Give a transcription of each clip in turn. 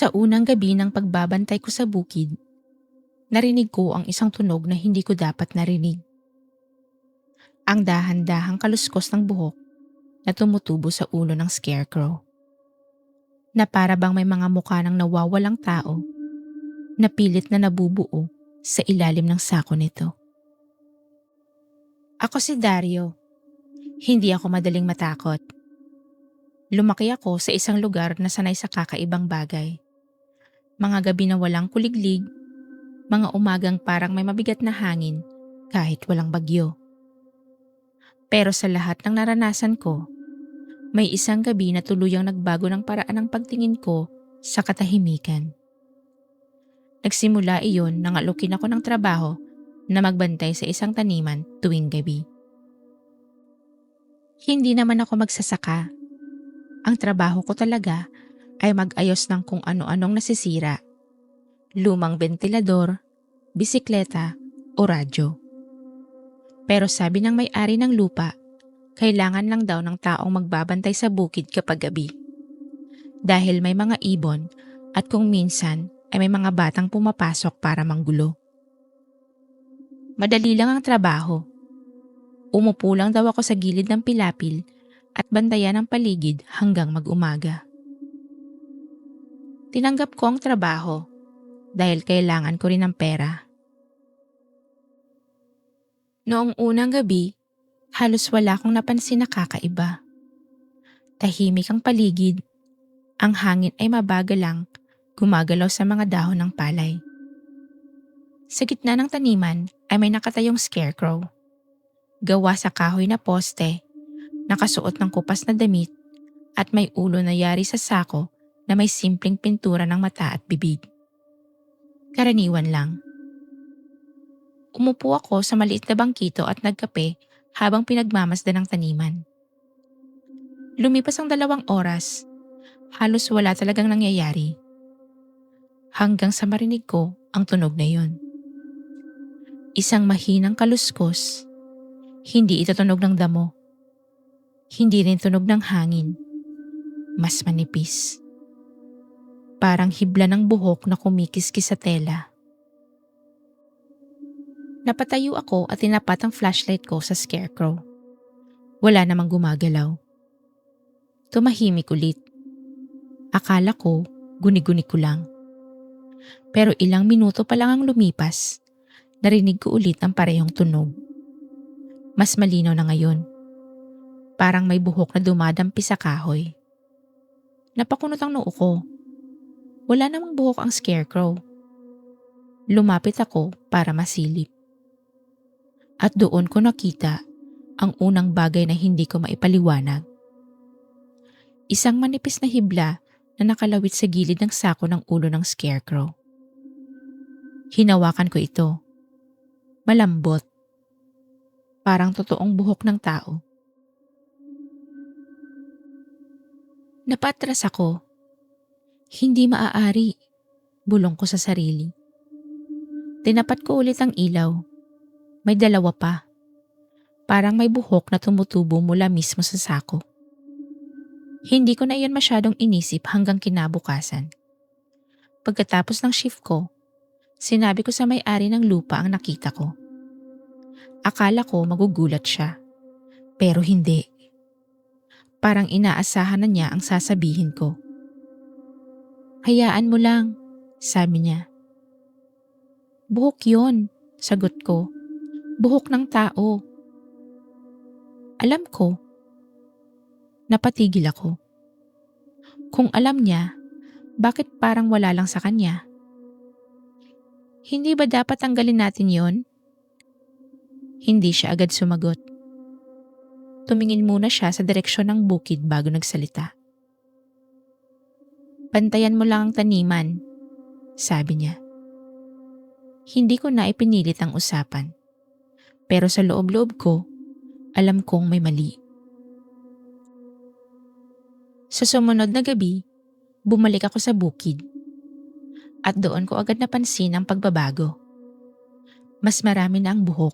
Sa unang gabi ng pagbabantay ko sa bukid, narinig ko ang isang tunog na hindi ko dapat narinig. Ang dahan-dahang kaluskos ng buhok na tumutubo sa ulo ng scarecrow. Na para bang may mga mukha ng nawawalang tao na pilit na nabubuo sa ilalim ng sako nito. Ako si Dario. Hindi ako madaling matakot. Lumaki ako sa isang lugar na sanay sa kakaibang bagay. Mga gabi na walang kuliglig, mga umagang parang may mabigat na hangin kahit walang bagyo. Pero sa lahat ng naranasan ko, may isang gabi na tuluyang nagbago ng paraan ng pagtingin ko sa katahimikan. Nagsimula iyon nang alukin ako ng trabaho na magbantay sa isang taniman tuwing gabi. Hindi naman ako magsasaka. Ang trabaho ko talaga ay mag-ayos ng kung ano-anong nasisira. Lumang bentilador, bisikleta o radyo. Pero sabi ng may-ari ng lupa, kailangan lang daw ng taong magbabantay sa bukid kapag gabi. Dahil may mga ibon at kung minsan ay may mga batang pumapasok para manggulo. Madali lang ang trabaho. Umupo lang daw ako sa gilid ng pilapil at bantayan ang paligid hanggang mag-umaga. Tinanggap ko ang trabaho dahil kailangan ko rin ng pera. Noong unang gabi, halos wala akong napansin na kakaiba. Tahimik ang paligid. Ang hangin ay mabagal lang, gumagalaw sa mga dahon ng palay. Sa gitna ng taniman ay may nakatayong scarecrow. Gawa sa kahoy na poste, nakasuot ng kupas na damit at may ulo na yari sa sako na may simpleng pintura ng mata at bibig. Karaniwan lang. Umupo ako sa maliit na bangkito at nagkape habang pinagmamasdan ng taniman. Lumipas ang 2 oras, halos wala talagang nangyayari. Hanggang sa marinig ko ang tunog na yun. Isang mahinang kaluskos. Hindi ito tunog ng damo. Hindi rin tunog ng hangin. Mas manipis. Parang hibla ng buhok na kumikiskis sa tela. Napatayo ako at tinapat ang flashlight ko sa scarecrow. Wala namang gumagalaw. Tumahimik ulit. Akala ko, guni-guni ko lang. Pero ilang minuto pa lang ang lumipas, narinig ko ulit ang parehong tunog. Mas malinaw na ngayon. Parang may buhok na dumadampi sa kahoy. Napakunot ang noo ko. Wala namang buhok ang scarecrow. Lumapit ako para masilip. At doon ko nakita ang unang bagay na hindi ko maipaliwanag. Isang manipis na hibla na nakalawit sa gilid ng sako ng ulo ng scarecrow. Hinawakan ko ito. Malambot. Parang totoong buhok ng tao. Napatras ako. Hindi maaari, bulong ko sa sarili. Tinapat ko ulit ang ilaw. May 2 pa. Parang may buhok na tumutubo mula mismo sa sako. Hindi ko na iyon masyadong inisip hanggang kinabukasan. Pagkatapos ng shift ko, sinabi ko sa may-ari ng lupa ang nakita ko. Akala ko magugulat siya. Pero hindi. Parang inaasahan na niya ang sasabihin ko. Hayaan mo lang, sabi niya. Buhok yon, sagot ko. Buhok ng tao. Alam ko. Napatigil ako. Kung alam niya, bakit parang wala lang sa kanya? Hindi ba dapat tanggalin natin yon? Hindi siya agad sumagot. Tumingin muna siya sa direksyon ng bukid bago nagsalita. Bantayan mo lang ang taniman, sabi niya. Hindi ko na ipinilit ang usapan. Pero sa loob-loob ko, alam kong may mali. Sa sumunod na gabi, bumalik ako sa bukid. At doon ko agad napansin ang pagbabago. Mas marami na ang buhok.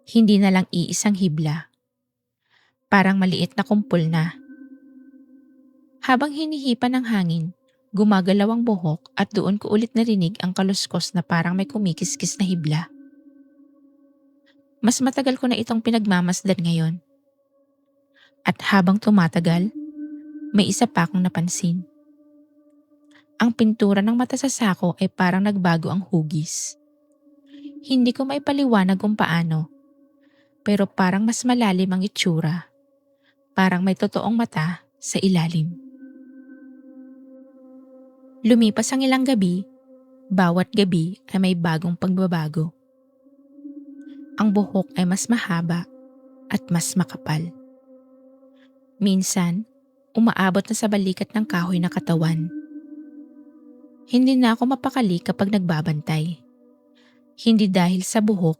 Hindi na lang iisang hibla. Parang maliit na kumpol na. Habang hinihipan ng hangin, Gumagalaw ang buhok at doon ko ulit narinig ang kaluskos na parang may kumikiskis na hibla. Mas matagal ko na itong pinagmamasdan ngayon. At habang tumatagal, may isa pa akong napansin. Ang pintura ng mata sa sako ay parang nagbago ang hugis. Hindi ko maipaliwanag kung paano, pero parang mas malalim ang itsura. Parang may totoong mata sa ilalim. Lumipas ang ilang gabi, bawat gabi ay may bagong pagbabago. Ang buhok ay mas mahaba at mas makapal. Minsan, umaabot na sa balikat ng kahoy na katawan. Hindi na ako mapakali kapag nagbabantay. Hindi dahil sa buhok,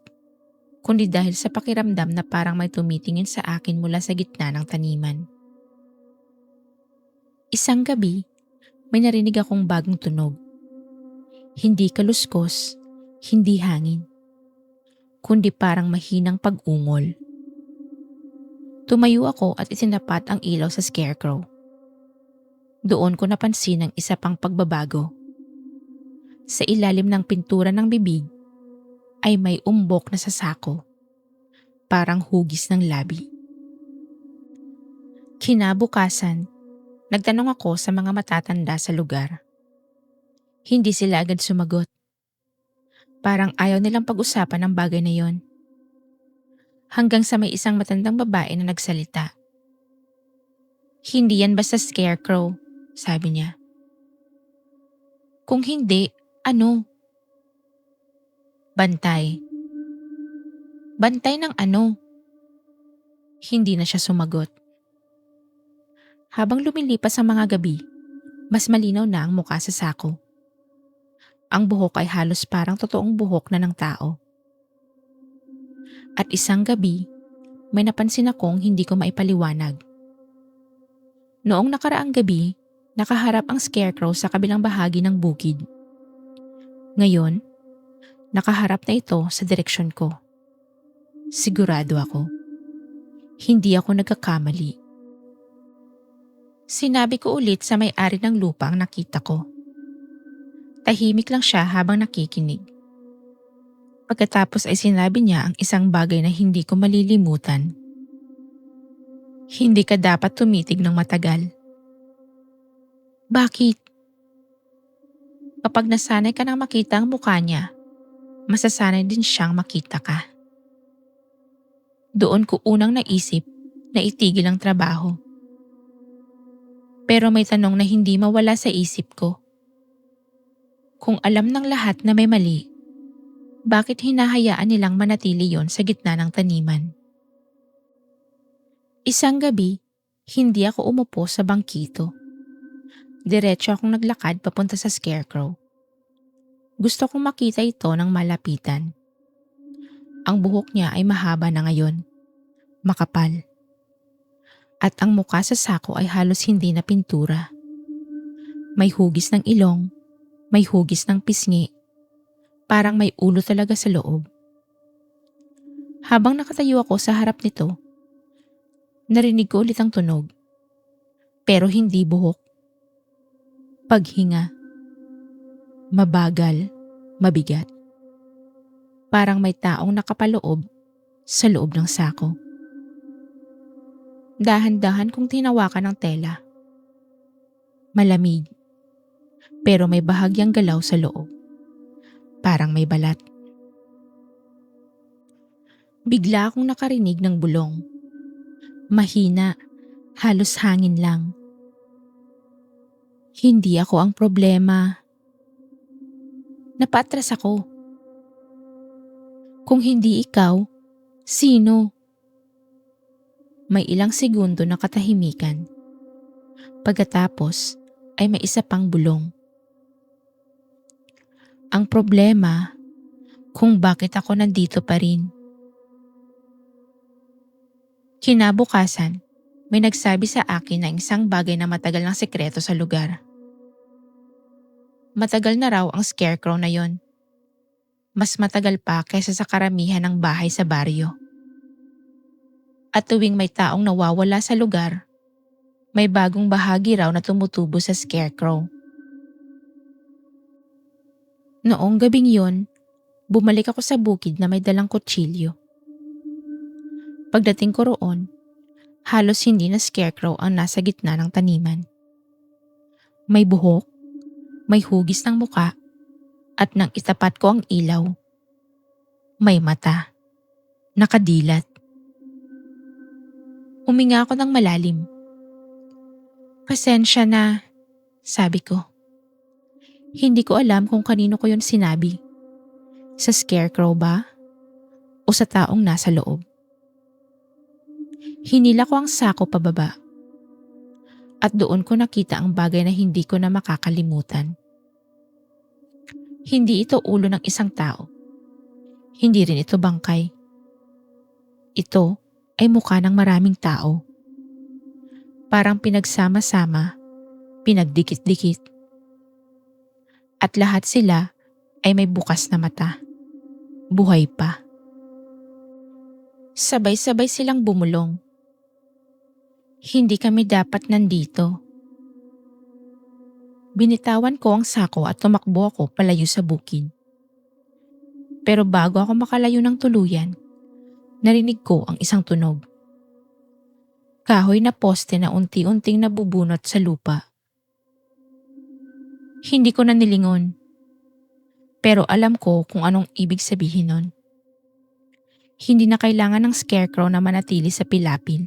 kundi dahil sa pakiramdam na parang may tumitingin sa akin mula sa gitna ng taniman. Isang gabi, may narinig akong bagong tunog. Hindi kaluskos, hindi hangin, kundi parang mahinang pag-ungol. Tumayo ako at itinapat ang ilaw sa scarecrow. Doon ko napansin ang isa pang pagbabago. Sa ilalim ng pintura ng bibig ay may umbok na sasako, parang hugis ng labi. Kinabukasan, nagtanong ako sa mga matatanda sa lugar. Hindi sila agad sumagot. Parang ayaw nilang pag-usapan ang bagay na yon. Hanggang sa may isang matandang babae na nagsalita. Hindi yan basta scarecrow, sabi niya. Kung hindi, ano? Bantay. Bantay ng ano? Hindi na siya sumagot. Habang lumilipas ang mga gabi, mas malinaw na ang mukha sa sako. Ang buhok ay halos parang totoong buhok na ng tao. At isang gabi, may napansin akong hindi ko maipaliwanag. Noong nakaraang gabi, nakaharap ang scarecrow sa kabilang bahagi ng bukid. Ngayon, nakaharap na ito sa direksyon ko. Sigurado ako. Hindi ako nagkakamali. Sinabi ko ulit sa may-ari ng lupa ang nakita ko. Tahimik lang siya habang nakikinig. Pagkatapos ay sinabi niya ang isang bagay na hindi ko malilimutan. Hindi ka dapat tumitig ng matagal. Bakit? Kapag nasanay ka nang makita ang mukha niya, masasanay din siyang makita ka. Doon ko unang naisip na itigil ang trabaho. Pero may tanong na hindi mawala sa isip ko. Kung alam ng lahat na may mali, bakit hinahayaan nilang manatili yon sa gitna ng taniman? Isang gabi, hindi ako umupo sa bangkito. Diretso akong naglakad papunta sa scarecrow. Gusto kong makita ito ng malapitan. Ang buhok niya ay mahaba na ngayon, makapal. At ang mukha sa sako ay halos hindi na pintura. May hugis ng ilong, may hugis ng pisngi, parang may ulo talaga sa loob. Habang nakatayo ako sa harap nito, narinig ko ulit ang tunog. Pero hindi buhok. Paghinga. Mabagal, mabigat. Parang may taong nakapaloob sa loob ng sako. Dahan-dahan kong tinawakan ng tela. Malamig, pero may bahagyang galaw sa loob. Parang may balat. Bigla akong nakarinig ng bulong. Mahina, halos hangin lang. Hindi ako ang problema. Napaatras ako. Kung hindi ikaw, sino? May ilang segundo na katahimikan. Pagkatapos ay may isa pang bulong. Ang problema, kung bakit ako nandito pa rin. Kinabukasan, may nagsabi sa akin na isang bagay na matagal ng sekreto sa lugar. Matagal na raw ang scarecrow na yon. Mas matagal pa kaysa sa karamihan ng bahay sa baryo. At tuwing may taong nawawala sa lugar, may bagong bahagi raw na tumutubo sa scarecrow. Noong gabing yon, bumalik ako sa bukid na may dalang kutsilyo. Pagdating ko roon, halos hindi na scarecrow ang nasa gitna ng taniman. May buhok, may hugis ng muka, at nang itapat ko ang ilaw, may mata, nakadilat. Huminga ako ng malalim. Pasensya na, sabi ko. Hindi ko alam kung kanino ko yun sinabi. Sa scarecrow ba? O sa taong nasa loob? Hinila ko ang sako pababa. At doon ko nakita ang bagay na hindi ko na makakalimutan. Hindi ito ulo ng isang tao. Hindi rin ito bangkay. Ito ay mukha ng maraming tao. Parang pinagsama-sama, pinagdikit-dikit. At lahat sila ay may bukas na mata. Buhay pa. Sabay-sabay silang bumulong. Hindi kami dapat nandito. Binitawan ko ang sako at tumakbo ako palayo sa bukid. Pero bago ako makalayo ng tuluyan, narinig ko ang isang tunog. Kahoy na poste na unti-unting nabubunot sa lupa. Hindi ko na nilingon. Pero alam ko kung anong ibig sabihin nun. Hindi na kailangan ng scarecrow na manatili sa pilapil.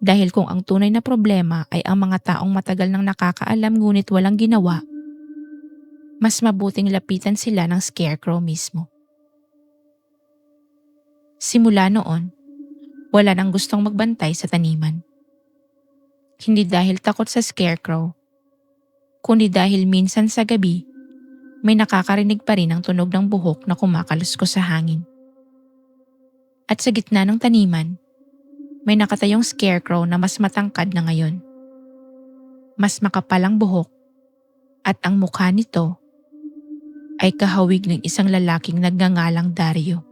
Dahil kung ang tunay na problema ay ang mga taong matagal nang nakakaalam ngunit walang ginawa, mas mabuting lapitan sila ng scarecrow mismo. Simula noon, wala nang gustong magbantay sa taniman. Hindi dahil takot sa scarecrow, kundi dahil minsan sa gabi, may nakakarinig pa rin ang tunog ng buhok na kumakaluskos sa hangin. At sa gitna ng taniman, may nakatayong scarecrow na mas matangkad na ngayon. Mas makapal ang buhok at ang mukha nito ay kahawig ng isang lalaking nagngangalang Dario.